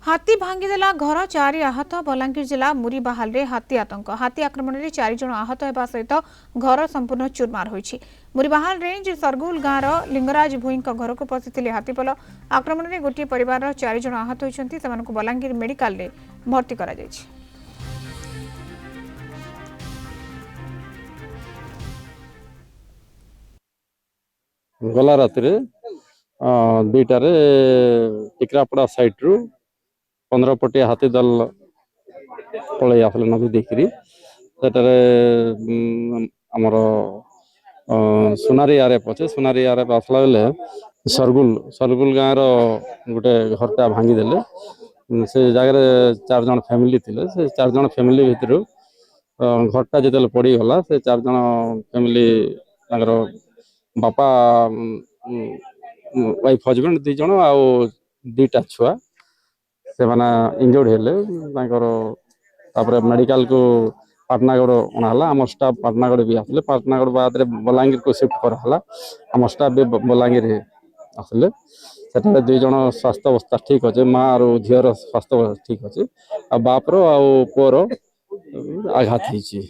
हाथी भांगीदेला घर 4 आहत। बलांगीर जिला मुरीबाहाल रे हाथी आतंक। हाथी आक्रमण में 4 जन आहत होगा सहित घर संपूर्ण चूरमार होइछि। मुरीबाहाल रेंज सरगुल गाँवर लिंगराज भूई घर को पशिथिले हाथीपल। आक्रमण में गोटे परिवार 4 जन आहत होइछन्ति। सेमानकु बलांगीर मेडिकल रे भर्ती करा जायछि। गला रात दुईटारे टिकरापड़ा साइड रु 15 पटिया हाथी दल पलि आस नदी देखिरी आमर सोनारी आरएफ अच्छे। सोनारी आरएफ आसला बेले सरगुल गाँव गोटे घरटा भांगीदेले। से जगह 4 जन फैमिली थिले। से 4 जन फैमिली भितर घरटा जो पड़गला से 4 जन फैमिली बापा वाइफ हजबैंड 2 जन आ 2टा छुआ से माना इंजर्ड हेले। मेडिकल को पाटनागढ़ अणाला। आम स्टाफ पाटनागढ़ भी आसले। पाटनागढ़ बाद बलांगीर को शिफ्ट कराला। आम स्टाफ भी बलांगीर आसले। से 2 जन स्वास्थ्य अवस्था ठीक अच्छे। माँ और झीर स्वास्थ्य ठीक अच्छे। आ बापर आ पुअर आघात होइछि।